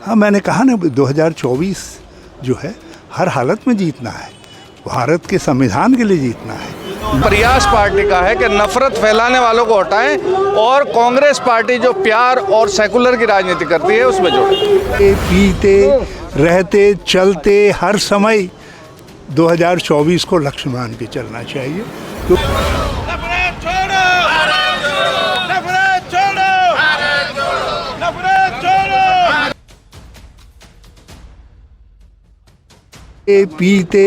हाँ, मैंने कहा ना 2024 जो है हर हालत में जीतना है, भारत के संविधान के लिए जीतना है। प्रयास पार्टी का है कि नफरत फैलाने वालों को हटाएं और कांग्रेस पार्टी जो प्यार और सेकुलर की राजनीति करती है उसमें जोड़ें। पीते रहते चलते हर समय 2024 को लक्ष्य मान के चलना चाहिए। तो पीते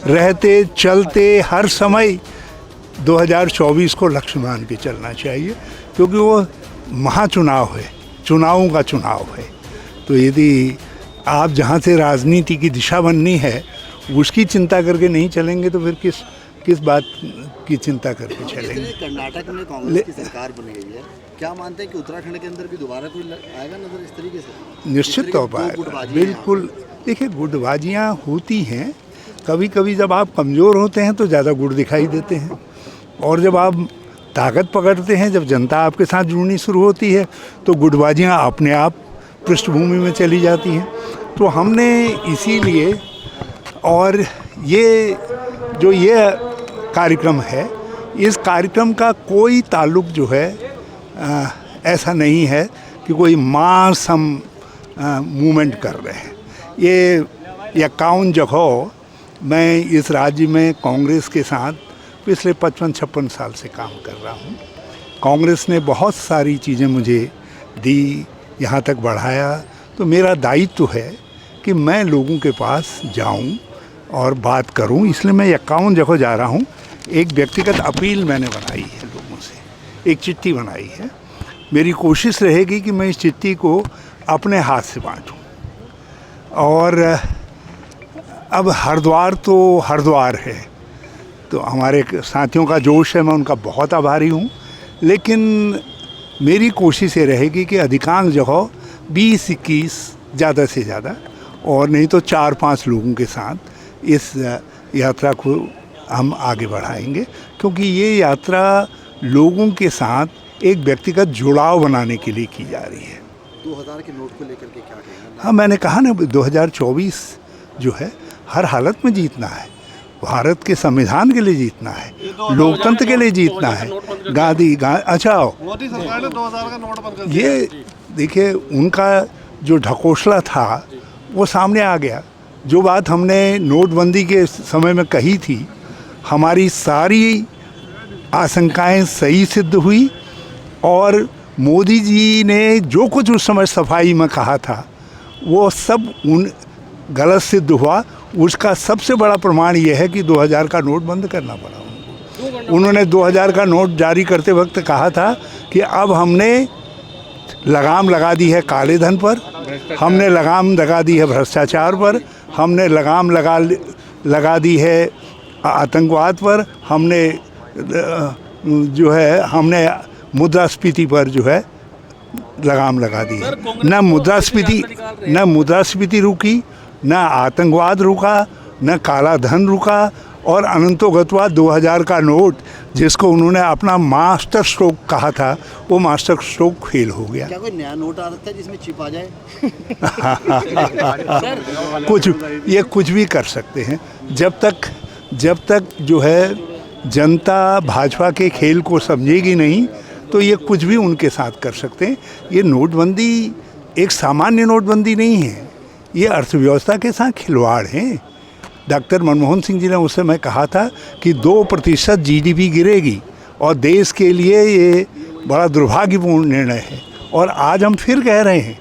रहते चलते हर समय 2024 को लक्ष्य मान के चलना चाहिए, क्योंकि वो महाचुनाव है, चुनावों का चुनाव है। तो यदि आप जहाँ से राजनीति की दिशा बननी है उसकी चिंता करके नहीं चलेंगे तो फिर किस बात की चिंता करके चलेंगे। कर्नाटक में कांग्रेस की सरकार बन गई है, क्या मानते हैं कि उत्तराखंड के अंदर भी दोबारा कोई आएगा नजर इस तरीके से? निश्चित तौर पर बिल्कुल। देखिए, गुटबाजियाँ होती हैं कभी कभी। जब आप कमज़ोर होते हैं तो ज़्यादा गुट दिखाई देते हैं, और जब आप ताकत पकड़ते हैं, जब जनता आपके साथ जुड़नी शुरू होती है तो गुटबाजियाँ अपने आप पृष्ठभूमि में चली जाती हैं। तो हमने इसीलिए, और ये कार्यक्रम है, इस कार्यक्रम का कोई ताल्लुक जो है ऐसा नहीं है कि कोई मास हम मूवमेंट कर रहे हैं। ये 51 जगह मैं इस राज्य में कांग्रेस के साथ पिछले 55-56 साल से काम कर रहा हूँ। कांग्रेस ने बहुत सारी चीज़ें मुझे दी, यहाँ तक बढ़ाया। तो मेरा दायित्व है कि मैं लोगों के पास जाऊँ और बात करूँ, इसलिए मैं 51 जगह जा रहा हूँ। एक व्यक्तिगत अपील मैंने बनाई है लोगों से, एक चिट्ठी बनाई है। मेरी कोशिश रहेगी कि मैं इस चिट्ठी को अपने हाथ से बांटूँ। और अब हरिद्वार तो हरिद्वार है, तो हमारे साथियों का जोश है, मैं उनका बहुत आभारी हूँ। लेकिन मेरी कोशिश ये रहेगी कि अधिकांश जगह 20-21 ज़्यादा से ज़्यादा, और नहीं तो 4-5 लोगों के साथ इस यात्रा को हम आगे बढ़ाएंगे, क्योंकि ये यात्रा लोगों के साथ एक व्यक्तिगत जुड़ाव बनाने के लिए की जा रही है। 2000 के नोट को लेकर के क्या कहेंगे? हाँ, मैंने कहा ना 2024 जो है हर हालत में जीतना है, भारत के संविधान के लिए जीतना है, लोकतंत्र के लिए जीतना है। अच्छा, मोदी सरकार ने 2000 का नोट बंद कर दिया। ये देखिए, उनका जो ढकोसला था वो सामने आ गया। जो बात हमने नोटबंदी के समय में कही थी, हमारी सारी आशंकाएं सही सिद्ध हुई, और मोदी जी ने जो कुछ उस समय सफाई में कहा था वो सब गलत सिद्ध हुआ। उसका सबसे बड़ा प्रमाण यह है कि 2000 का नोट बंद करना पड़ा उनको। उन्होंने 2000 का नोट जारी करते वक्त कहा था कि अब हमने लगाम लगा दी है काले धन पर, हमने लगाम लगा दी है भ्रष्टाचार पर, हमने लगाम लगा दी है आतंकवाद पर, हमने हमने मुद्रास्फीति पर जो है लगाम लगा दी है। न मुद्रास्फीति रुकी, न आतंकवाद रुका, न काला धन रुका, और अनंतोगतवा 2000 का नोट जिसको उन्होंने अपना मास्टर स्ट्रोक कहा था, वो मास्टर स्ट्रोक फेल हो गया। क्या कोई नया नोट आ सकता है जिसमें चिप आ जाए? कुछ भी कर सकते हैं। जब तक जो है जनता भाजपा के खेल को समझेगी नहीं, तो ये कुछ भी उनके साथ कर सकते हैं। ये नोटबंदी एक सामान्य नोटबंदी नहीं है, ये अर्थव्यवस्था के साथ खिलवाड़ है। डॉक्टर मनमोहन सिंह जी ने उस समय कहा था कि 2% GDP गिरेगी, और देश के लिए ये बड़ा दुर्भाग्यपूर्ण निर्णय है। और आज हम फिर कह रहे हैं,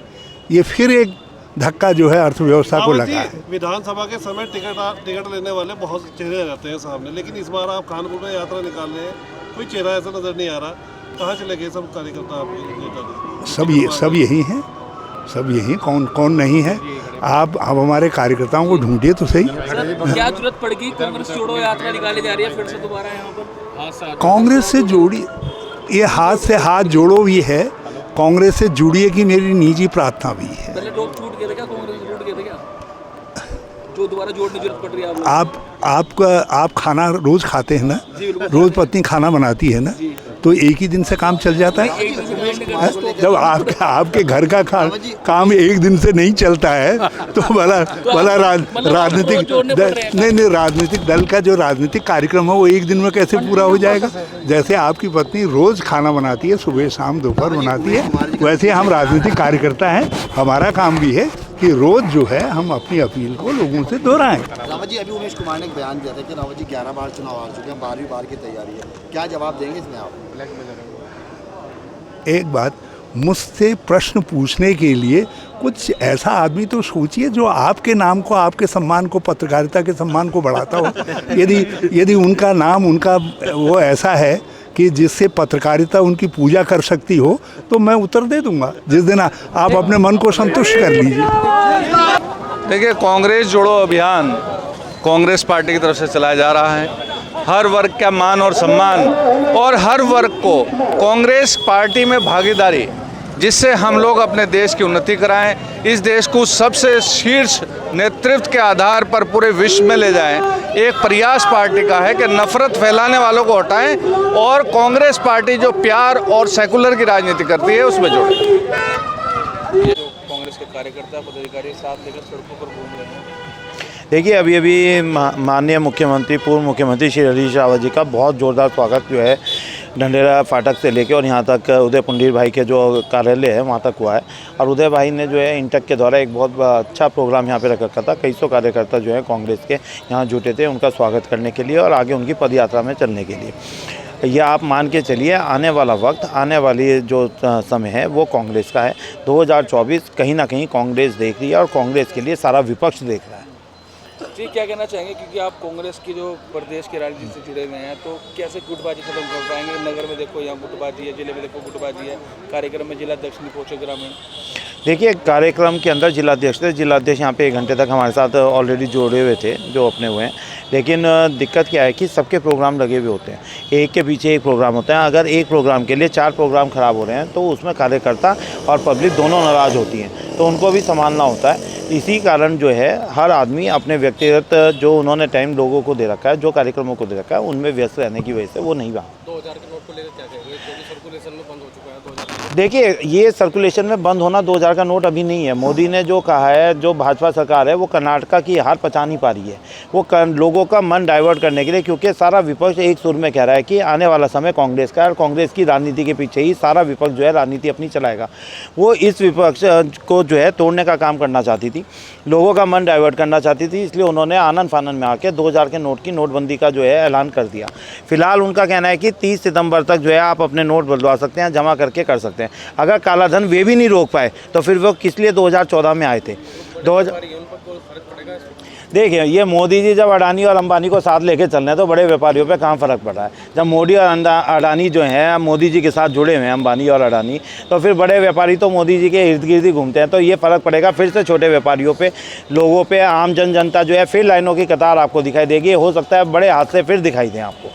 ये फिर एक धक्का जो है अर्थव्यवस्था को लगा है। विधानसभा के समय टिकट लेने वाले बहुत चेहरे रहते हैं सामने, लेकिन इस बार आप कानपुर में यात्रा निकाल रहे हैं, कोई चेहरा ऐसा नजर नहीं आ रहा। कहाँ चले गए सब कार्यकर्ता आपके? सब यही हैं, सब यही। कौन नहीं है? आप हमारे कार्यकर्ताओं को ढूंढिए तो सही। क्या जरूरत पड़ेगी? कांग्रेस जोड़ो यात्रा निकाली जा रही है फिर से दोबारा यहाँ पर। कांग्रेस से जोड़ी, ये हाथ से हाथ जोड़ो भी है, कांग्रेस से जुड़िए की मेरी निजी प्रार्थना भी है। पहले लोग छूट गए थे क्या? कांग्रेस छूट गए थे क्या, जो दोबारा जोड़ने की जरूरत पड़ रही है? आप खाना रोज खाते हैं ना, रोज पत्नी खाना बनाती है ना, तो एक ही दिन से काम चल जाता है। एक दिन से पेश नहीं करते। जब आपके घर का काम एक दिन से नहीं चलता है तो भला राजनीतिक नहीं, राजनीतिक दल का जो राजनीतिक कार्यक्रम है वो एक दिन में कैसे पूरा हो जाएगा। जैसे आपकी पत्नी रोज खाना बनाती है, सुबह शाम दोपहर बनाती है, वैसे हम राजनीतिक कार्यकर्ता हैं। हमारा काम भी है कि रोज जो है हम अपनी अपील को लोगों से दोहराएं। रावत जी, अभी उमेश कुमार ने एक बयान दिया था कि रावत जी 11 बार चुनाव हार चुके हैं, 12वीं बार की तैयारी है, क्या जवाब देंगे इसमें आप? एक बात, मुझसे प्रश्न पूछने के लिए कुछ ऐसा आदमी तो सोचिए जो आपके नाम को, आपके सम्मान को, पत्रकारिता के सम्मान को बढ़ाता हो। यदि उनका नाम, उनका वो ऐसा है कि जिससे पत्रकारिता उनकी पूजा कर सकती हो, तो मैं उत्तर दे दूंगा जिस दिन आप अपने मन को संतुष्ट कर लीजिए। देखिए, कांग्रेस जोड़ो अभियान कांग्रेस पार्टी की तरफ से चलाया जा रहा है। हर वर्ग का मान और सम्मान और हर वर्ग को कांग्रेस पार्टी में भागीदारी, जिससे हम लोग अपने देश की उन्नति कराएं, इस देश को सबसे शीर्ष नेतृत्व के आधार पर पूरे विश्व में ले जाएं। एक प्रयास पार्टी का है कि नफरत फैलाने वालों को हटाएं और कांग्रेस पार्टी जो प्यार और सेकुलर की राजनीति करती है उसमें जोड़ें। ये जो कांग्रेस के कार्यकर्ता पदाधिकारी साथ लेकर सड़कों पर घूम रहे हैं। देखिए, अभी माननीय मुख्यमंत्री, पूर्व मुख्यमंत्री श्री हरीश रावत जी का बहुत ज़ोरदार स्वागत जो है ढंढेरा फाटक से लेके और यहाँ तक उदय पुंडीर भाई के जो कार्यालय है वहाँ तक हुआ है। और उदय भाई ने जो है इंटक के द्वारा एक बहुत अच्छा प्रोग्राम यहाँ पे रख रखा था। कई सौ कार्यकर्ता जो है कांग्रेस के यहाँ जुटे थे उनका स्वागत करने के लिए और आगे उनकी पदयात्रा में चलने के लिए। यह आप मान के चलिए, आने वाला वक्त, आने वाली जो समय है वो कांग्रेस का है। 2024 कहीं ना कहीं कांग्रेस देख रही है और कांग्रेस के लिए सारा विपक्ष देख रहा है। जी, क्या कहना चाहेंगे, क्योंकि आप कांग्रेस की जो प्रदेश की राजनीति से जुड़े हुए हैं, तो कैसे गुटबाजी खत्म कर पाएंगे? नगर में देखो यहाँ गुटबाजी है, जिले में देखो गुटबाजी है, कार्यक्रम में जिलाध्यक्ष नहीं पहुँचे ग्रामीण। देखिए, कार्यक्रम के अंदर जिलाध्यक्ष थे, जिलाध्यक्ष यहाँ पे 1 घंटे तक हमारे साथ ऑलरेडी जोड़े हुए थे, जो अपने हुए हैं। लेकिन दिक्कत क्या है कि सबके प्रोग्राम लगे हुए होते हैं, एक के पीछे एक प्रोग्राम होता है। अगर एक प्रोग्राम के लिए 4 प्रोग्राम ख़राब हो रहे हैं तो उसमें कार्यकर्ता और पब्लिक दोनों नाराज़ होती हैं, तो उनको भी संभालना होता है। इसी कारण जो है हर आदमी अपने व्यक्तिगत जो उन्होंने टाइम लोगों को दे रखा है, जो कार्यक्रमों को दे रखा है, उनमें व्यस्त रहने की वजह से वो नहीं वहाँ। 2000 के नोट को लेकर क्या कहेंगे? सर्कुलेशन में बंद हो चुका है 2000। देखिए, ये सर्कुलेशन में बंद होना 2000 का नोट अभी नहीं है। मोदी ने जो कहा है, जो भाजपा सरकार है वो कर्नाटका की हार पचा नहीं पा रही है। वो लोगों का मन डाइवर्ट करने के लिए, क्योंकि सारा विपक्ष एक सुर में कह रहा है कि आने वाला समय कांग्रेस का है और कांग्रेस की राजनीति के पीछे ही सारा विपक्ष जो है राजनीति अपनी चलाएगा। वो इस विपक्ष को जो है तोड़ने का काम करना चाहती थी, लोगों का मन डाइवर्ट करना चाहती थी। इसलिए उन्होंने आनन फानन में आके 2000 के नोट की नोटबंदी का जो है ऐलान कर दिया। फिलहाल उनका कहना है कि 30 सितंबर तक जो है आप अपने नोट बदलवा सकते हैं, जमा करके कर सकते हैं। अगर काला धन वे भी नहीं रोक पाए तो फिर वो किस लिए 2014 में आए थे? देखिए, ये मोदी जी जब अडानी और अंबानी को साथ लेके चल रहे हैं तो बड़े व्यापारियों पे कहाँ फ़र्क पड़ रहा है। जब मोदी और अडानी जो हैं, मोदी जी के साथ जुड़े हुए हैं, अंबानी और अडानी, तो फिर बड़े व्यापारी तो मोदी जी के इर्द गिर्द ही घूमते हैं। तो ये फ़र्क पड़ेगा फिर से छोटे व्यापारियों पे, लोगों पे, आम जनता जो है फिर लाइनों की कतार आपको दिखाई देगी। हो सकता है बड़े हादसे फिर दिखाई दें आपको।